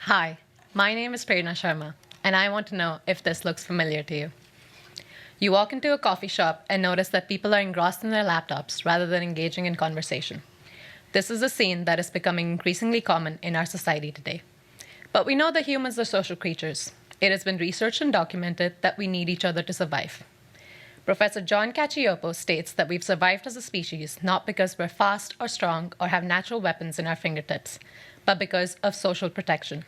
Hi, my name is Prerna Sharma, and I want to know if this looks familiar to you. You walk into a coffee shop and notice that people are engrossed in their laptops rather than engaging in conversation. This is a scene that is becoming increasingly common in our society today. But we know that humans are social creatures. It has been researched and documented that we need each other to survive. Professor John Cacioppo states that we've survived as a species not because we're fast or strong or have natural weapons in our fingertips, but because of social protection.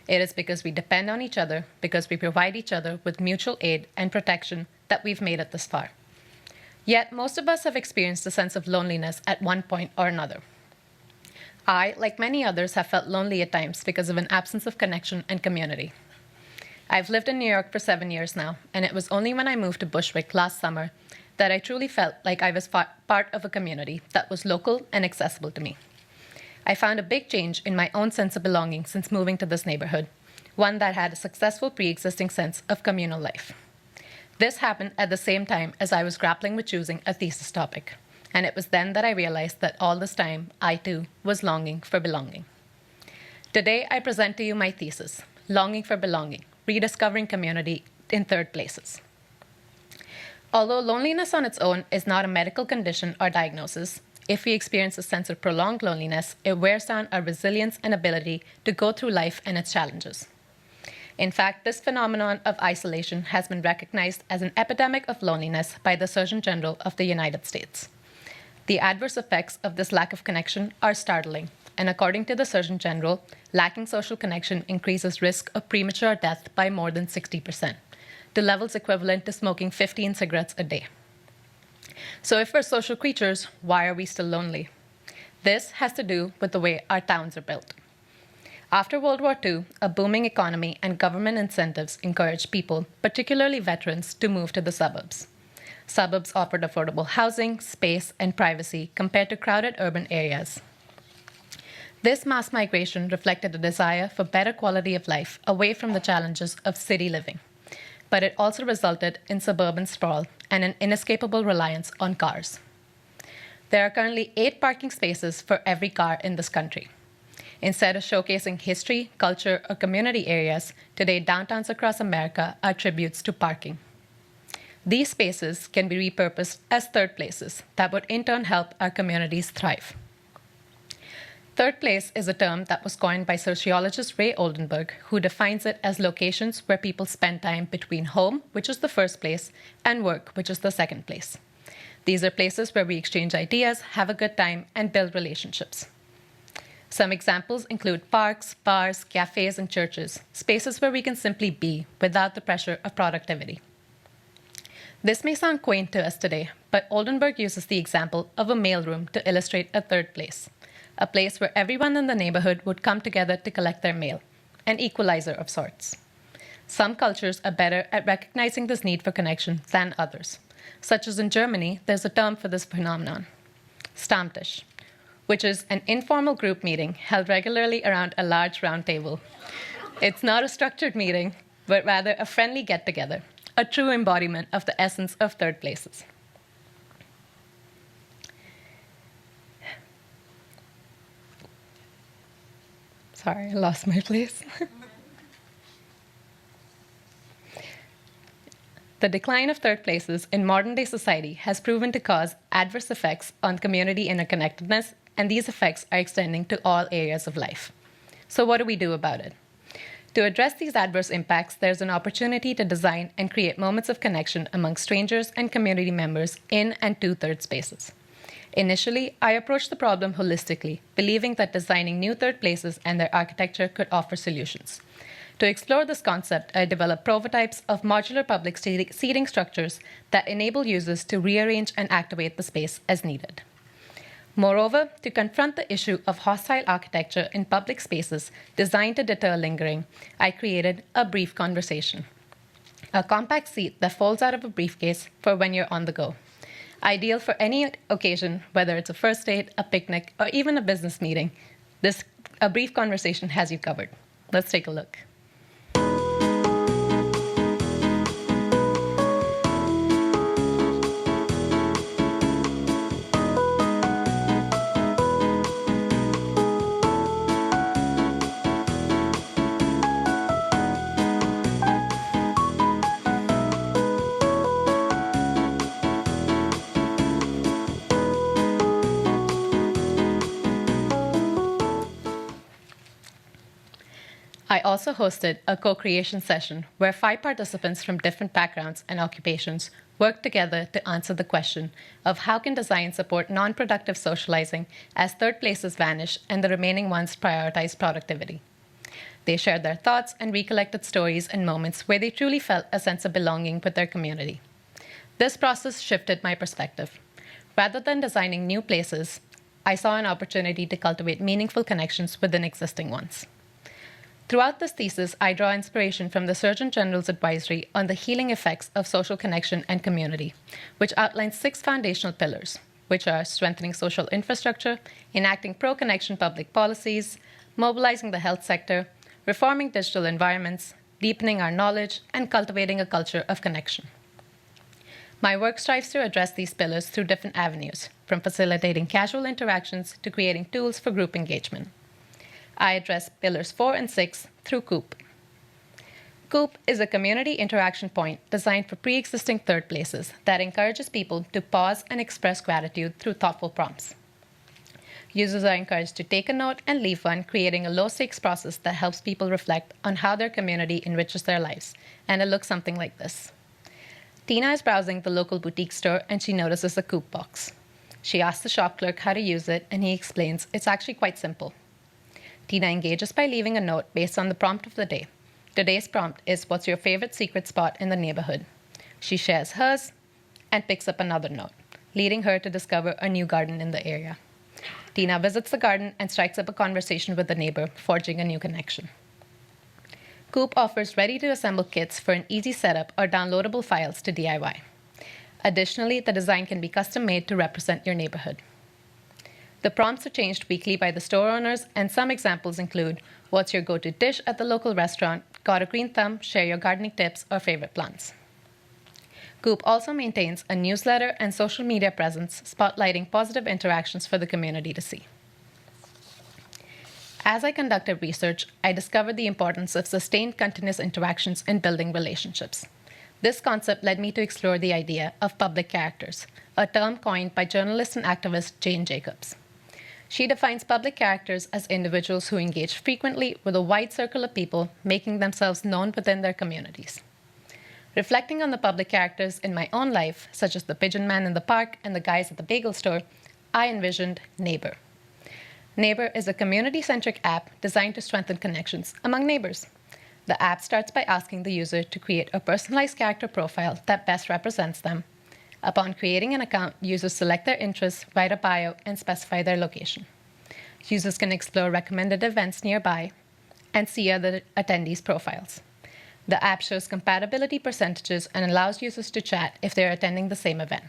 It is because we depend on each other, because we provide each other with mutual aid and protection that we've made it this far. Yet, most of us have experienced a sense of loneliness at one point or another. I, like many others, have felt lonely at times because of an absence of connection and community. I've lived in New York for 7 years now, and it was only when I moved to Bushwick last summer that I truly felt like I was part of a community that was local and accessible to me. I found a big change in my own sense of belonging since moving to this neighborhood, one that had a successful pre-existing sense of communal life. This happened at the same time as I was grappling with choosing a thesis topic, and it was then that I realized that all this time, I too was longing for belonging. Today, I present to you my thesis, Longing for Belonging, Rediscovering Community in Third Places. Although loneliness on its own is not a medical condition or diagnosis, if we experience a sense of prolonged loneliness, it wears down our resilience and ability to go through life and its challenges. In fact, this phenomenon of isolation has been recognized as an epidemic of loneliness by the Surgeon General of the United States. The adverse effects of this lack of connection are startling, and according to the Surgeon General, lacking social connection increases risk of premature death by more than 60%, to levels equivalent to smoking 15 cigarettes a day. So if we're social creatures, why are we still lonely? This has to do with the way our towns are built. After World War II, a booming economy and government incentives encouraged people, particularly veterans, to move to the suburbs. Suburbs offered affordable housing, space, and privacy compared to crowded urban areas. This mass migration reflected a desire for better quality of life away from the challenges of city living. But it also resulted in suburban sprawl and an inescapable reliance on cars. There are currently 8 parking spaces for every car in this country. Instead of showcasing history, culture, or community areas, today downtowns across America are tributes to parking. These spaces can be repurposed as third places that would in turn help our communities thrive. Third place is a term that was coined by sociologist Ray Oldenburg, who defines it as locations where people spend time between home, which is the first place, and work, which is the second place. These are places where we exchange ideas, have a good time, and build relationships. Some examples include parks, bars, cafes, and churches, spaces where we can simply be without the pressure of productivity. This may sound quaint to us today, but Oldenburg uses the example of a mailroom to illustrate a third place, a place where everyone in the neighborhood would come together to collect their mail, an equalizer of sorts. Some cultures are better at recognizing this need for connection than others. Such as in Germany, there's a term for this phenomenon, Stammtisch, which is an informal group meeting held regularly around a large round table. It's not a structured meeting, but rather a friendly get-together, a true embodiment of the essence of third places. Sorry, I lost my place. The decline of third places in modern-day society has proven to cause adverse effects on community interconnectedness, and these effects are extending to all areas of life. So what do we do about it? To address these adverse impacts, there's an opportunity to design and create moments of connection among strangers and community members in and to third spaces. Initially, I approached the problem holistically, believing that designing new third places and their architecture could offer solutions. To explore this concept, I developed prototypes of modular public seating structures that enable users to rearrange and activate the space as needed. Moreover, to confront the issue of hostile architecture in public spaces designed to deter lingering, I created a brief conversation, a compact seat that folds out of a briefcase for when you're on the go. Ideal for any occasion, whether it's a first date, a picnic, or even a business meeting, a brief conversation has you covered. Let's take a look. I also hosted a co-creation session where 5 participants from different backgrounds and occupations worked together to answer the question of how can design support non-productive socializing as third places vanish and the remaining ones prioritize productivity. They shared their thoughts and recollected stories and moments where they truly felt a sense of belonging with their community. This process shifted my perspective. Rather than designing new places, I saw an opportunity to cultivate meaningful connections within existing ones. Throughout this thesis, I draw inspiration from the Surgeon General's advisory on the healing effects of social connection and community, which outlines 6 foundational pillars, which are strengthening social infrastructure, enacting pro-connection public policies, mobilizing the health sector, reforming digital environments, deepening our knowledge, and cultivating a culture of connection. My work strives to address these pillars through different avenues, from facilitating casual interactions to creating tools for group engagement. I address pillars 4 and 6 through COOP. COOP is a community interaction point designed for pre-existing third places that encourages people to pause and express gratitude through thoughtful prompts. Users are encouraged to take a note and leave one, creating a low-stakes process that helps people reflect on how their community enriches their lives, and it looks something like this. Tina is browsing the local boutique store and she notices a COOP box. She asks the shop clerk how to use it, and he explains it's actually quite simple. Tina engages by leaving a note based on the prompt of the day. Today's prompt is, what's your favorite secret spot in the neighborhood? She shares hers and picks up another note, leading her to discover a new garden in the area. Tina visits the garden and strikes up a conversation with the neighbor, forging a new connection. COOP offers ready-to-assemble kits for an easy setup or downloadable files to DIY. Additionally, the design can be custom-made to represent your neighborhood. The prompts are changed weekly by the store owners, and some examples include, what's your go-to dish at the local restaurant, got a green thumb, share your gardening tips, or favorite plants. COOP also maintains a newsletter and social media presence, spotlighting positive interactions for the community to see. As I conducted research, I discovered the importance of sustained continuous interactions in building relationships. This concept led me to explore the idea of public characters, a term coined by journalist and activist Jane Jacobs. She defines public characters as individuals who engage frequently with a wide circle of people, making themselves known within their communities. Reflecting on the public characters in my own life, such as the pigeon man in the park and the guys at the bagel store, I envisioned Neighbor. Neighbor is a community-centric app designed to strengthen connections among neighbors. The app starts by asking the user to create a personalized character profile that best represents them. Upon creating an account, users select their interests, write a bio, and specify their location. Users can explore recommended events nearby and see other attendees' profiles. The app shows compatibility percentages and allows users to chat if they are attending the same event.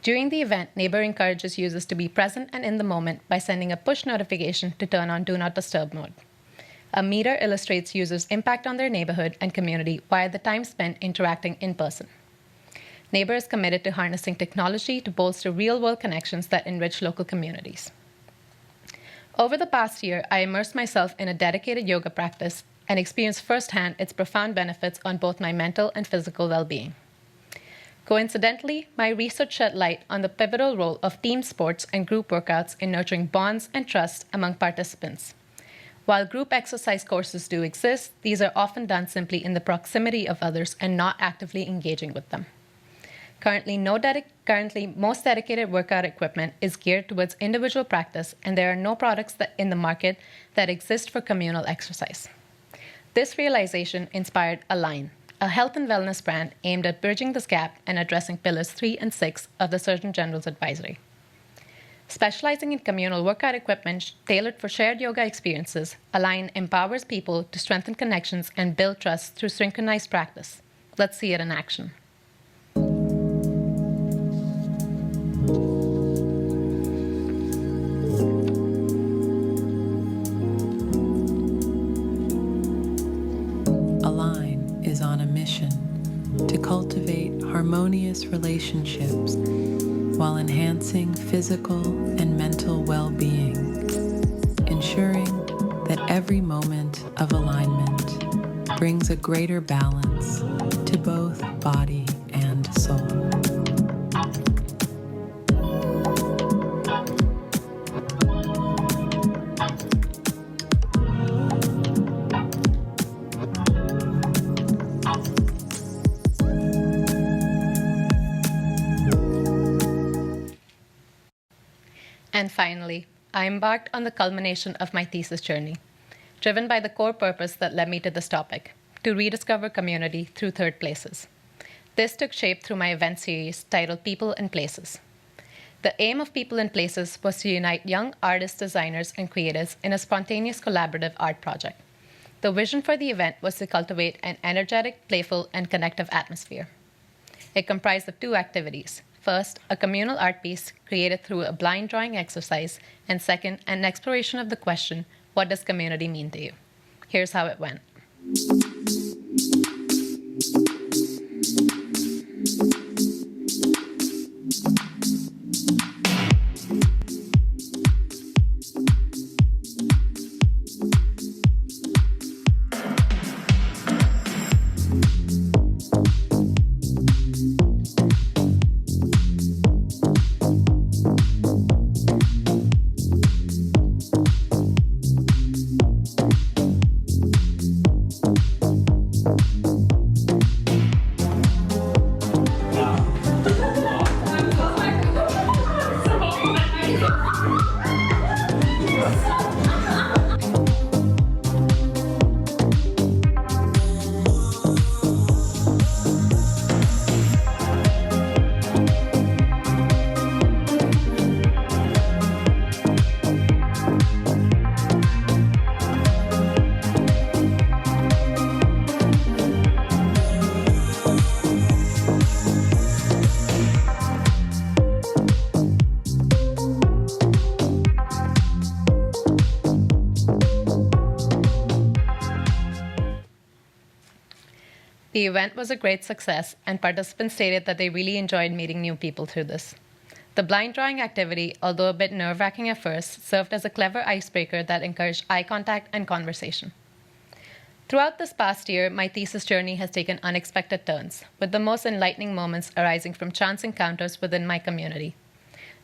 During the event, Neighbor encourages users to be present and in the moment by sending a push notification to turn on Do Not Disturb mode. A meter illustrates users' impact on their neighborhood and community via the time spent interacting in person. Neighbor is committed to harnessing technology to bolster real-world connections that enrich local communities. Over the past year, I immersed myself in a dedicated yoga practice and experienced firsthand its profound benefits on both my mental and physical well-being. Coincidentally, my research shed light on the pivotal role of team sports and group workouts in nurturing bonds and trust among participants. While group exercise courses do exist, these are often done simply in the proximity of others and not actively engaging with them. Currently, most dedicated workout equipment is geared towards individual practice, and there are no products in the market that exist for communal exercise. This realization inspired Align, a health and wellness brand aimed at bridging this gap and addressing pillars 3 and 6 of the Surgeon General's advisory. Specializing in communal workout equipment tailored for shared yoga experiences, Align empowers people to strengthen connections and build trust through synchronized practice. Let's see it in action. Align is on a mission to cultivate harmonious relationships while enhancing physical and mental well-being, ensuring that every moment of alignment brings a greater balance to both body and soul. And finally, I embarked on the culmination of my thesis journey, driven by the core purpose that led me to this topic, to rediscover community through third places. This took shape through my event series titled People and Places. The aim of People and Places was to unite young artists, designers, and creatives in a spontaneous collaborative art project. The vision for the event was to cultivate an energetic, playful, and connective atmosphere. It comprised of 2 activities. First, a communal art piece created through a blind drawing exercise, and second, an exploration of the question, what does community mean to you? Here's how it went. The event was a great success, and participants stated that they really enjoyed meeting new people through this. The blind drawing activity, although a bit nerve-wracking at first, served as a clever icebreaker that encouraged eye contact and conversation. Throughout this past year, my thesis journey has taken unexpected turns, with the most enlightening moments arising from chance encounters within my community.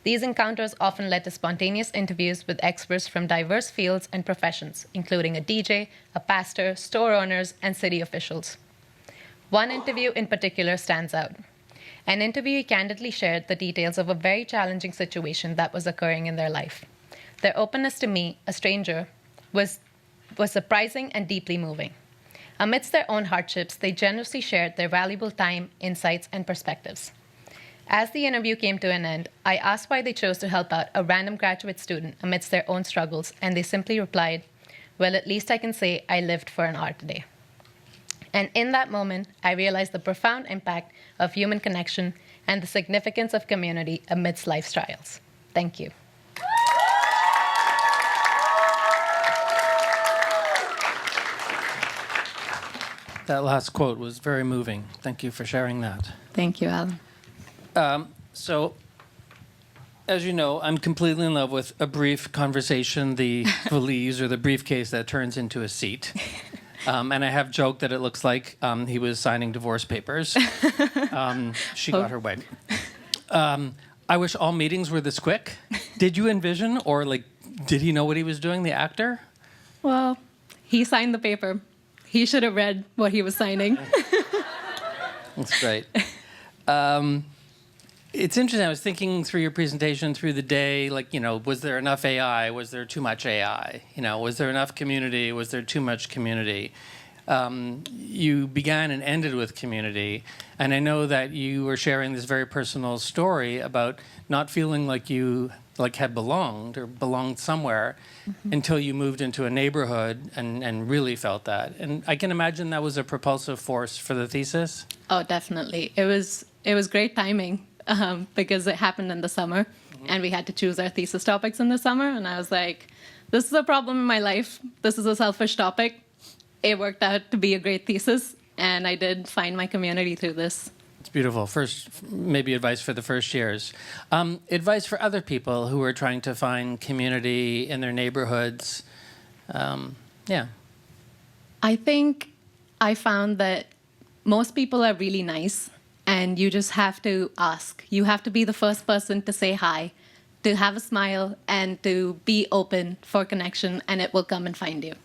These encounters often led to spontaneous interviews with experts from diverse fields and professions, including a DJ, a pastor, store owners, and city officials. One interview in particular stands out. An interviewee candidly shared the details of a very challenging situation that was occurring in their life. Their openness to me, a stranger, was surprising and deeply moving. Amidst their own hardships, they generously shared their valuable time, insights, and perspectives. As the interview came to an end, I asked why they chose to help out a random graduate student amidst their own struggles, and they simply replied, "Well, at least I can say I lived for an art day." And in that moment, I realized the profound impact of human connection and the significance of community amidst life's trials. Thank you. That last quote was very moving. Thank you for sharing that. Thank you, Alan. So, as you know, I'm completely in love with a brief conversation, the valise or the briefcase that turns into a seat. And I have joked that it looks like he was signing divorce papers. She got her way. I wish all meetings were this quick. Did you envision, or did he know what he was doing, the actor? Well, he signed the paper. He should have read what he was signing. That's great. It's interesting. I was thinking through your presentation, through the day, was there enough AI? Was there too much AI? Was there enough community? Was there too much community? You began and ended with community. And I know that you were sharing this very personal story about not feeling like you had belonged or belonged somewhere until you moved into a neighborhood and really felt that. And I can imagine that was a propulsive force for the thesis. Oh, definitely. It was great timing because it happened in the summer, and we had to choose our thesis topics in the summer. And I was like, this is a problem in my life. This is a selfish topic. It worked out to be a great thesis, and I did find my community through this. It's beautiful. First, maybe advice for the first years. Advice for other people who are trying to find community in their neighborhoods. Yeah. I think I found that most people are really nice, and you just have to ask. You have to be the first person to say hi, to have a smile, and to be open for connection, and it will come and find you.